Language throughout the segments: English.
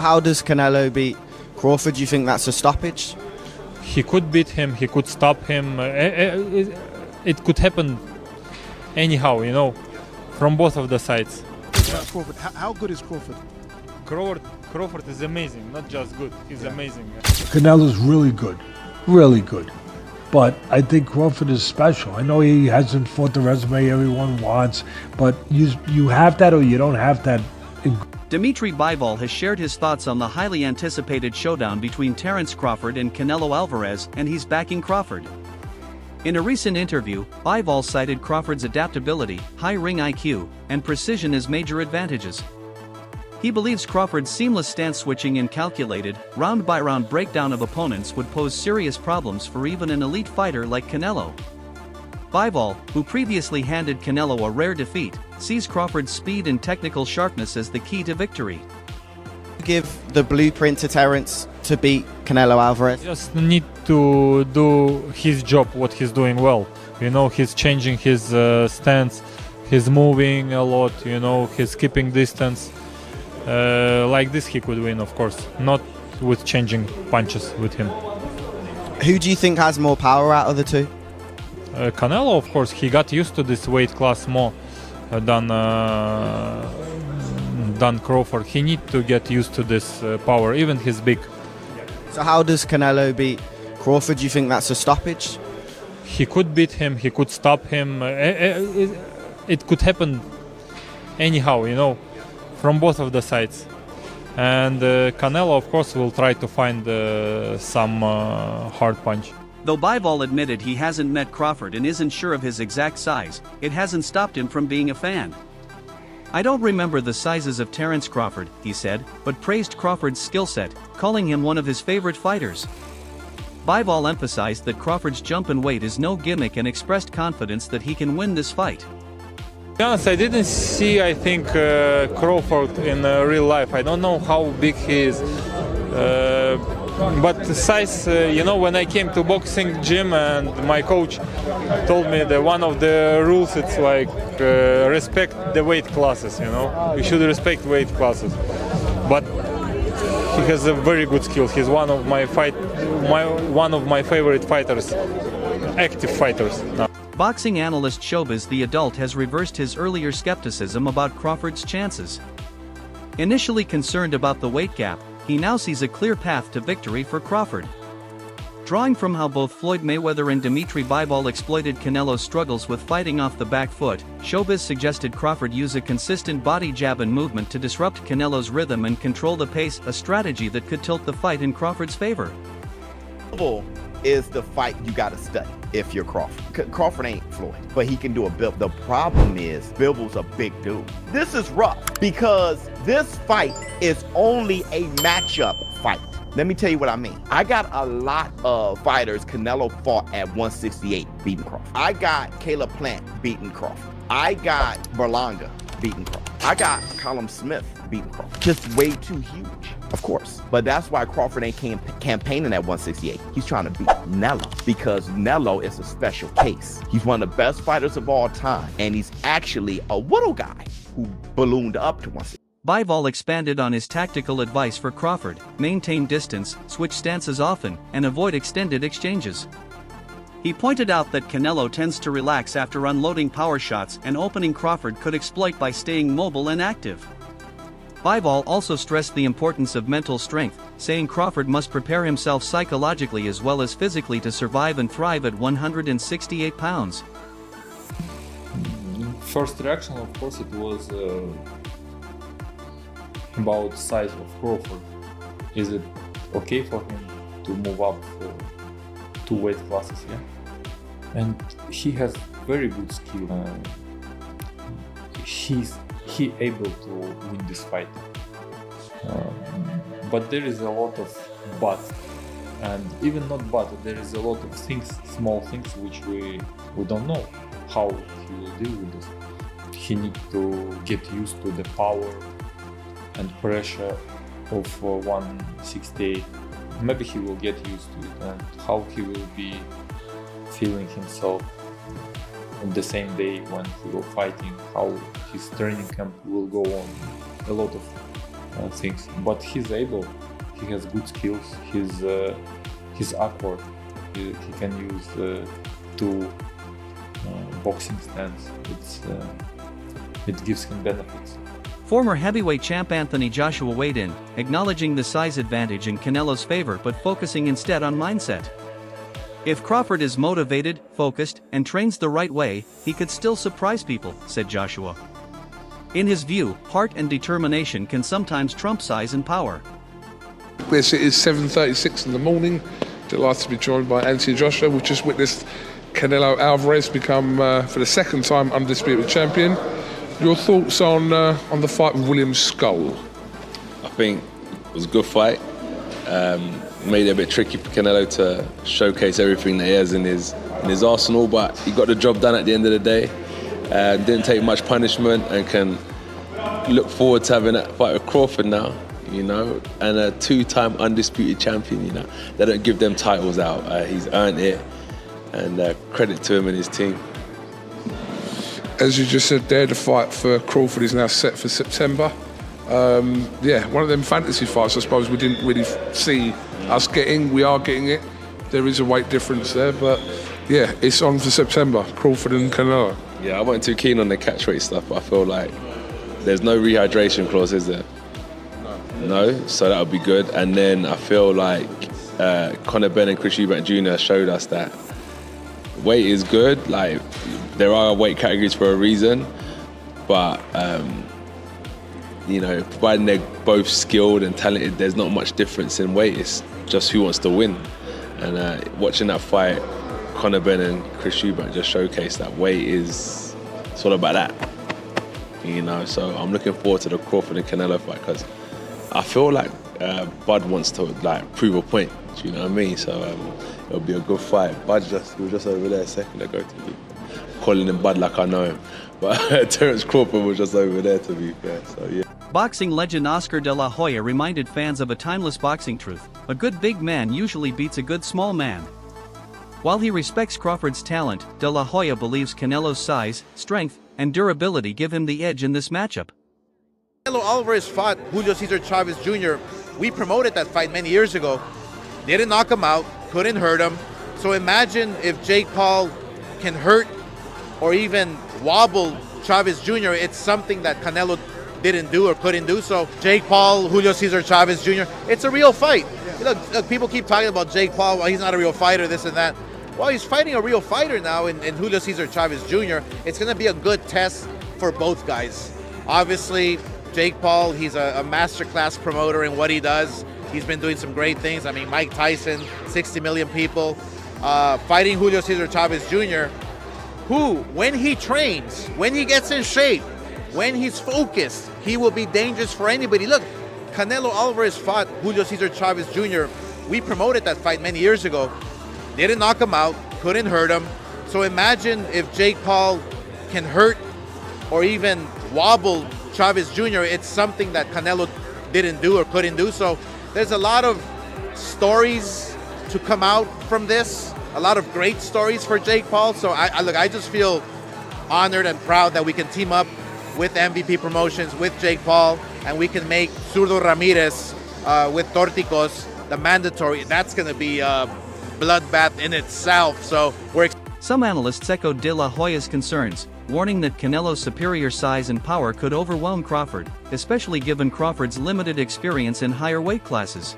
how does Canelo beat Crawford? Do you think that's a stoppage? He could beat him, he could stop him. It could happen anyhow, from both of the sides. Crawford, how good is Crawford? Crawford is amazing, not just good, he's amazing. Canelo's really good, really good. But I think Crawford is special. I know he hasn't fought the resume everyone wants, but you have that or you don't have that. Dmitry Bivol has shared his thoughts on the highly anticipated showdown between Terence Crawford and Canelo Alvarez, and he's backing Crawford. In a recent interview, Bivol cited Crawford's adaptability, high ring IQ, and precision as major advantages. He believes Crawford's seamless stance switching and calculated, round-by-round breakdown of opponents would pose serious problems for even an elite fighter like Canelo. Bivol, who previously handed Canelo a rare defeat, sees Crawford's speed and technical sharpness as the key to victory. Give the blueprint to Terence to beat Canelo Alvarez? Just need to do his job, what he's doing well. He's changing his stance, he's moving a lot, he's keeping distance. Like this he could win, of course, not with changing punches with him. Who do you think has more power out of the two? Canelo, of course, he got used to this weight class more than Crawford. He needs to get used to this power, even he's big. So how does Canelo beat Crawford? Do you think that's a stoppage? He could beat him, he could stop him. It could happen anyhow, from both of the sides. And Canelo, of course, will try to find some hard punch. Though Bivol admitted he hasn't met Crawford and isn't sure of his exact size, it hasn't stopped him from being a fan. "I don't remember the sizes of Terence Crawford," he said, but praised Crawford's skill set, calling him one of his favorite fighters. Bivol emphasized that Crawford's jump in weight is no gimmick and expressed confidence that he can win this fight. To be honest, I didn't see, Crawford in real life. I don't know how big he is. But the size, when I came to boxing gym and my coach told me that one of the rules it's like respect the weight classes, We should respect weight classes. But he has a very good skill. He's one of my favorite fighters, active fighters now. Boxing analyst Showbiz the Adult has reversed his earlier skepticism about Crawford's chances. Initially concerned about the weight gap, he now sees a clear path to victory for Crawford. Drawing from how both Floyd Mayweather and Dmitry Bivol exploited Canelo's struggles with fighting off the back foot, Showbiz suggested Crawford use a consistent body jab and movement to disrupt Canelo's rhythm and control the pace, a strategy that could tilt the fight in Crawford's favor. Bivol is the fight you gotta study if you're Crawford. Crawford ain't Floyd, but he can do a Bivol. The problem is Bivol's a big dude. This is rough because this fight is only a matchup fight. Let me tell you what I mean. I got a lot of fighters Canelo fought at 168 beating Crawford. I got Caleb Plant beating Crawford. I got Berlanga beating Crawford. I got Callum Smith beating Crawford. Just way too huge, of course. But that's why Crawford ain't campaigning at 168. He's trying to beat Canelo because Canelo is a special case. He's one of the best fighters of all time, and he's actually a little guy who ballooned up to 168. Bivol expanded on his tactical advice for Crawford: maintain distance, switch stances often, and avoid extended exchanges. He pointed out that Canelo tends to relax after unloading power shots, and opening Crawford could exploit by staying mobile and active. Bivol also stressed the importance of mental strength, saying Crawford must prepare himself psychologically as well as physically to survive and thrive at 168 pounds. First reaction, of course, it was about size of Crawford. Is it okay for him to move up 2 weight classes? Yeah, and he has very good skill. He able to win this fight, but there is a lot of but, and even not but, there is a lot of things, small things which we don't know how he will deal with this. He needs to get used to the power and pressure of 168. Maybe he will get used to it, and how he will be feeling himself on the same day when he will fighting, how his training camp will go on. A lot of things. But he's able. He has good skills. He's awkward. He can use two boxing stance. It gives him benefits. Former heavyweight champ Anthony Joshua weighed in, acknowledging the size advantage in Canelo's favor but focusing instead on mindset. If Crawford is motivated, focused, and trains the right way, he could still surprise people, said Joshua. In his view, heart and determination can sometimes trump size and power. Yes, it is 7:36 in the morning. Delighted to be joined by Anthony Joshua. We've just witnessed Canelo Alvarez become, for the second time, undisputed champion. Your thoughts on the fight with William Skull? I think it was a good fight. Made it a bit tricky for Canelo to showcase everything that he has in his arsenal, but he got the job done at the end of the day. Didn't take much punishment and can look forward to having that fight with Crawford now, and a two-time undisputed champion. They don't give them titles out. He's earned it, and credit to him and his team. As you just said there, the fight for Crawford is now set for September. One of them fantasy fights, I suppose, we didn't really see us getting. We are getting it. There is a weight difference there, but yeah, it's on for September, Crawford and Canelo. Yeah, I wasn't too keen on the catch weight stuff, but I feel like there's no rehydration clause, is there? No, so that would be good. And then I feel like Conor Benn and Chris Eubank Jr. showed us that weight is good. Like, there are weight categories for a reason, but providing they're both skilled and talented, there's not much difference in weight. It's just who wants to win. And watching that fight, Conor Benn and Chris Eubank just showcased that weight it's all about that. So I'm looking forward to the Crawford and Canelo fight because I feel like Bud wants to prove a point. Do you know what I mean? So it'll be a good fight. Bud was just over there a second ago to me. Calling him Bud like I know him. But Terence Crawford was just over there, to be fair. So yeah. Boxing legend Oscar de la Hoya reminded fans of a timeless boxing truth: a good big man usually beats a good small man. While he respects Crawford's talent, de la Hoya believes Canelo's size, strength, and durability give him the edge in this matchup. Canelo Alvarez fought Julio Cesar Chavez Jr. We promoted that fight many years ago. Didn't knock him out, couldn't hurt him. So imagine if Jake Paul can hurt or even wobble Chavez Jr. It's something that Canelo didn't do or couldn't do. So Jake Paul, Julio Cesar Chavez Jr., it's a real fight. Look, people keep talking about Jake Paul, well, he's not a real fighter, this and that. Well, he's fighting a real fighter now in Julio Cesar Chavez Jr. It's going to be a good test for both guys. Obviously, Jake Paul, he's a masterclass promoter in what he does. He's been doing some great things. I mean, Mike Tyson, 60 million people. Fighting Julio Cesar Chavez Jr., who, when he trains, when he gets in shape, when he's focused, he will be dangerous for anybody. Look, Canelo Alvarez fought Julio Cesar Chavez Jr. We promoted that fight many years ago. Didn't knock him out, couldn't hurt him. So imagine if Jake Paul can hurt or even wobble Chavez Jr. It's something that Canelo didn't do or couldn't do. So there's a lot of stories to come out from this, a lot of great stories for Jake Paul. So I just feel honored and proud that we can team up with MVP Promotions, with Jake Paul, and we can make Zurdo Ramirez with Torticos the mandatory. That's going to be a bloodbath in itself. So we're Some analysts echoed De La Hoya's concerns, warning that Canelo's superior size and power could overwhelm Crawford, especially given Crawford's limited experience in higher weight classes.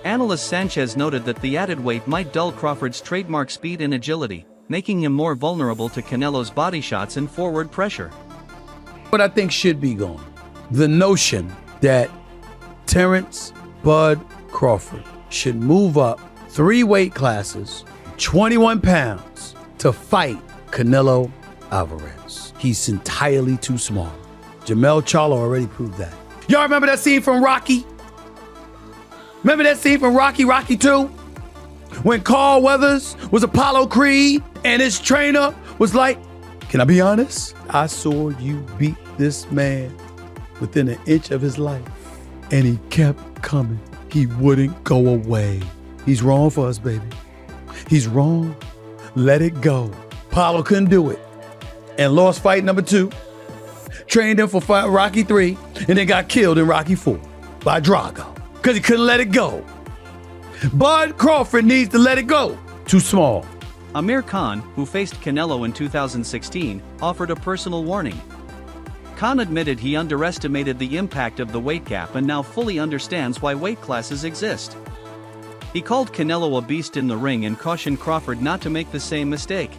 Analyst Sanchez noted that the added weight might dull Crawford's trademark speed and agility, making him more vulnerable to Canelo's body shots and forward pressure. What I think should be gone, the notion that Terence Bud Crawford should move up 3 weight classes, 21 pounds, to fight Canelo Alvarez. He's entirely too small. Jermell Charlo already proved that. Y'all remember that scene from Rocky? Remember that scene from Rocky 2? When Carl Weathers was Apollo Creed and his trainer was like, can I be honest? I saw you beat this man within an inch of his life. And he kept coming. He wouldn't go away. He's wrong for us, baby. He's wrong. Let it go. Apollo couldn't do it and lost fight number 2. trained him for Rocky 3, and then got killed in Rocky 4 by Drago because he couldn't let it go. Bud Crawford needs to let it go. Too small. Amir Khan, who faced Canelo in 2016, offered a personal warning. Khan admitted he underestimated the impact of the weight gap and now fully understands why weight classes exist. He called Canelo a beast in the ring and cautioned Crawford not to make the same mistake.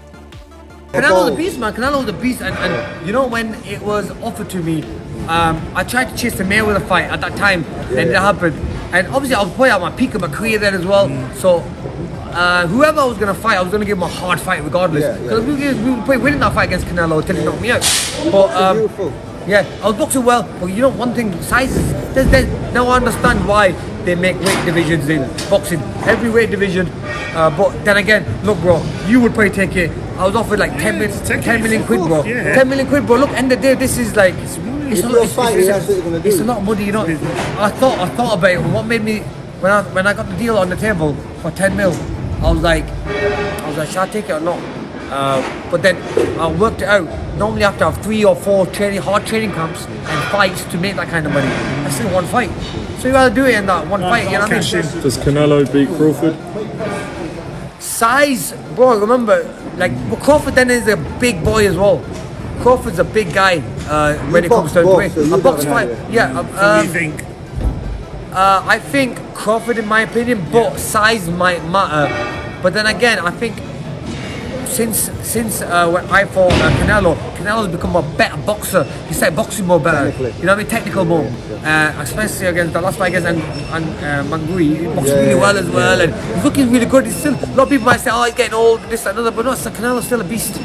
Canelo's a beast, man. Canelo's a beast, and you know, when it was offered to me, I tried to chase the Mayweather fight at that time, and it happened. And obviously, I was probably at my peak of my career then as well. So, whoever I was gonna fight, I was gonna give him a hard fight regardless. Because we were probably winning that fight against Canelo until he knocked me out. But yeah, I was boxing well. But you know, one thing, sizes. Now I understand why they make weight divisions in boxing. Every weight division. But then again, look, bro, you would probably take it. I was offered like 10 million quid, bro. 10 million quid, bro. Look, end of the day, this is like, it's a lot of money, you know. I thought about it. What made me, when I got the deal on the table for 10 mil, I was like, should I take it or not? But then I worked it out. Normally I have to have 3 or 4 hard training camps and fights to make that kind of money. That's still one fight. So you rather do it in that one fight, you know what I mean? Does Canelo beat Crawford? Size, bro, remember, like, but Crawford then is a big boy as well. Crawford's a big guy when it comes to weight. A box fight, yeah. What do you think? I think Crawford, in my opinion, but size might matter. But then again, I think since when I fought Canelo's become a better boxer. He started boxing more better. You know what I mean? Technical more. Especially against the last fight against Mangui. He boxed really well as well, and he's looking really good. He's still, a lot of people might say, oh, he's getting old, this and another, but no, Canelo's still a beast.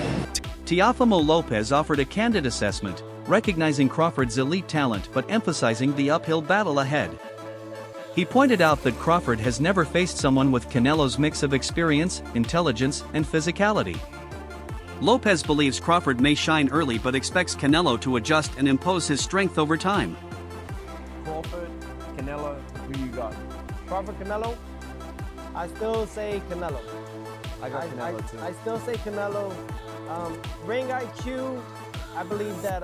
Teofimo Lopez offered a candid assessment, recognizing Crawford's elite talent but emphasizing the uphill battle ahead. He pointed out that Crawford has never faced someone with Canelo's mix of experience, intelligence, and physicality. Lopez believes Crawford may shine early but expects Canelo to adjust and impose his strength over time. Crawford, Canelo, who you got? Crawford, Canelo? I still say Canelo. I got Canelo too. I still say Canelo. Ring IQ, I believe that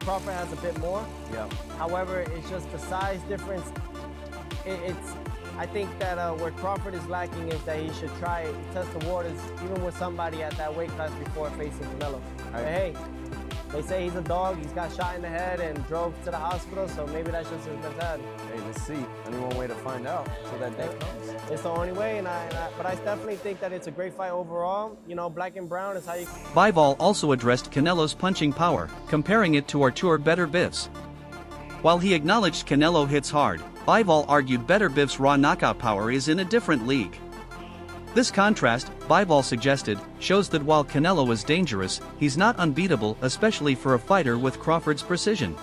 Crawford has a bit more. Yeah. However, it's just the size difference. I think that where Crawford is lacking is that he should try test the waters even with somebody at that weight class before facing Canelo. But hey, they say he's a dog. He's got shot in the head and drove to the hospital, so maybe that's just his mentality. Hey, let's see. Only one way to find out so that day comes. It's the only way, but I definitely think that it's a great fight overall. You know, black and brown is how you. Bivol also addressed Canelo's punching power, comparing it to Artur Better Biv's. While he acknowledged Canelo hits hard, Bivol argued Better Biv's raw knockout power is in a different league. This contrast, Bivol suggested, shows that while Canelo is dangerous, he's not unbeatable, especially for a fighter with Crawford's precision.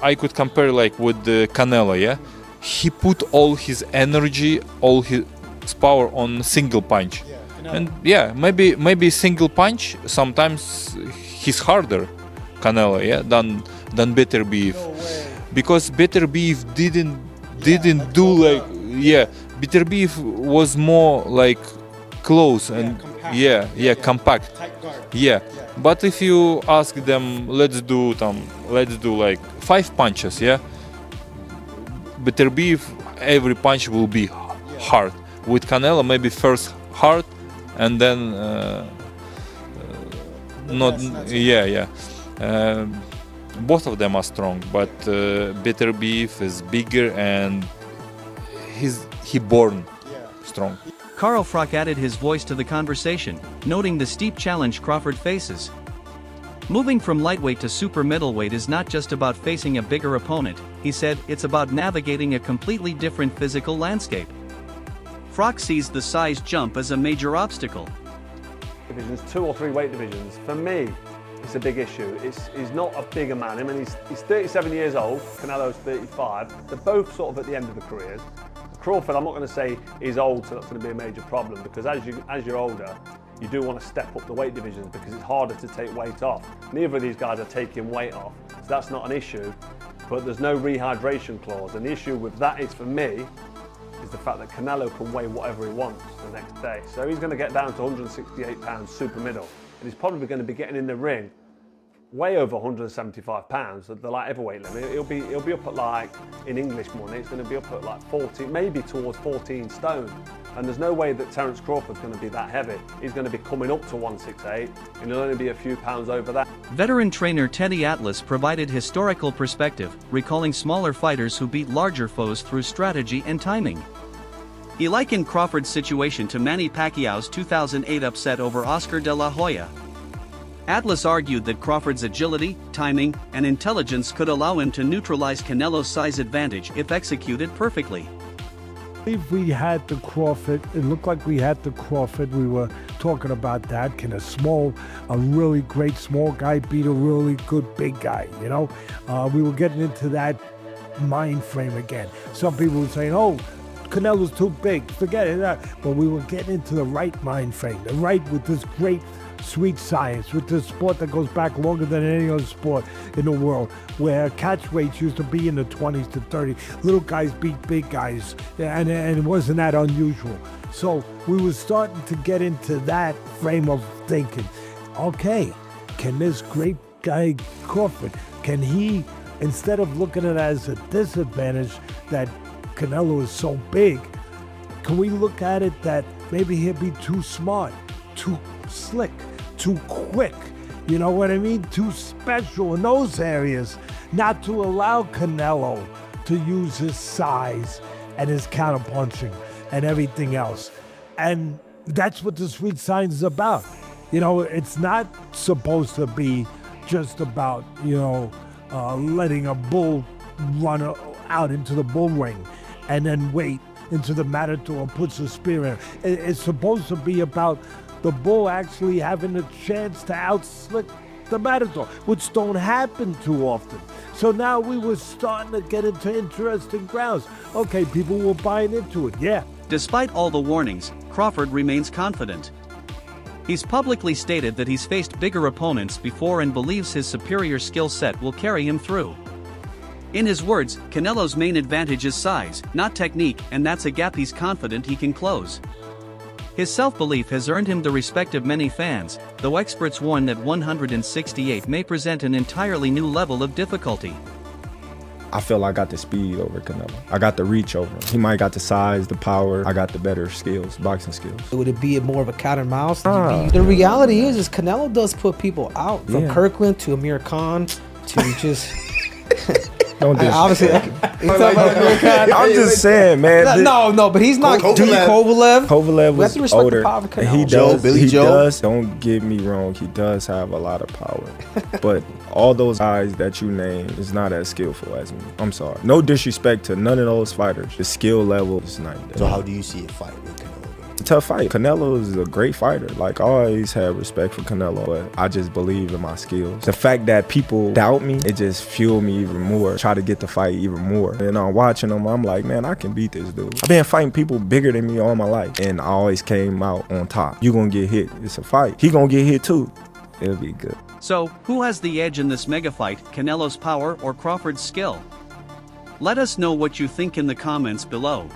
I could compare like with Canelo, yeah? He put all his energy, all his power on single punch. And yeah, maybe single punch, sometimes he's harder, Canelo, yeah, than Better Biv. Because Better Biv didn't do like, yeah, Better Biv was more like close and compact. Yeah. But if you ask them, let's do like 5 punches, yeah. Better Biv, every punch will be hard. With Canelo, maybe first hard and then not, both of them are strong, but Better Biv is bigger and he born strong. Carl Frock added his voice to the conversation, noting the steep challenge Crawford faces. Moving from lightweight to super middleweight is not just about facing a bigger opponent, he said, it's about navigating a completely different physical landscape. Frock sees the size jump as a major obstacle. Divisions, 2 or 3 weight divisions, for me, it's a big issue. He's not a bigger man. I mean, he's 37 years old, Canelo's 35. They're both sort of at the end of their careers. Crawford, I'm not going to say he's old, so that's going to be a major problem, because as you're older, you do want to step up the weight divisions because it's harder to take weight off. Neither of these guys are taking weight off, so that's not an issue, but there's no rehydration clause. And the issue with that is, for me, is the fact that Canelo can weigh whatever he wants the next day. So he's going to get down to 168 pounds super middle. And he's probably going to be getting in the ring way over 175 pounds, the light heavyweight limit. He'll be up at, like, in English money, it's going to be up at like 14, maybe towards 14 stone. And there's no way that Terence Crawford's going to be that heavy. He's going to be coming up to 168, and he'll only be a few pounds over that. Veteran trainer Teddy Atlas provided historical perspective, recalling smaller fighters who beat larger foes through strategy and timing. He likened Crawford's situation to Manny Pacquiao's 2008 upset over Oscar de la Hoya. Atlas argued that Crawford's agility, timing, and intelligence could allow him to neutralize Canelo's size advantage if executed perfectly. If we had the Crawford, it looked like we had the Crawford. We were talking about that. Can a really great small guy beat a really good big guy, you know? We were getting into that mind frame again. Some people were saying, oh, Canelo's too big, forget it. But we were getting into the right mind frame, the right with this great sweet science, with this sport that goes back longer than any other sport in the world, where catch weights used to be in the 20s to 30s. Little guys beat big guys, and it wasn't that unusual. So we were starting to get into that frame of thinking. Okay, can this great guy Crawford, can he, instead of looking at it as a disadvantage that Canelo is so big, can we look at it that maybe he'll be too smart, too slick, too quick, you know what I mean? Too special in those areas, not to allow Canelo to use his size and his counterpunching and everything else. And that's what the sweet science is about. You know, it's not supposed to be just about, you know, letting a bull run out into the bull ring and then wait until the matador puts a spear in. It's supposed to be about the bull actually having a chance to outslick the matador, which don't happen too often. So now we were starting to get into interesting grounds. Okay, people were buying into it, yeah. Despite all the warnings, Crawford remains confident. He's publicly stated that he's faced bigger opponents before and believes his superior skill set will carry him through. In his words, Canelo's main advantage is size, not technique, and that's a gap he's confident he can close. His self-belief has earned him the respect of many fans, though experts warn that 168 may present an entirely new level of difficulty. I feel I got the speed over Canelo. I got the reach over him. He might got the size, the power. I got the better skills, boxing skills. Would it be more of a cat and mouse? The reality is Canelo does put people out. From Kirkland to Amir Khan to just... Don't do obviously, I'm just saying, man. No, but he's not. Kovalev was older. And he does. Don't get me wrong. He does have a lot of power, but all those guys that you name is not as skillful as me. I'm sorry. No disrespect to none of those fighters. The skill level is not there. So how do you see a fight with Canelo? It's a tough fight. Canelo is a great fighter. Like, I always had respect for Canelo, but I just believe in my skills. The fact that people doubt me, it just fueled me even more. Try to get the fight even more. And I'm watching him, I'm like, man, I can beat this dude. I've been fighting people bigger than me all my life, and I always came out on top. You gonna get hit. It's a fight. He gonna get hit too. It'll be good. So, who has the edge in this mega fight, Canelo's power or Crawford's skill? Let us know what you think in the comments below.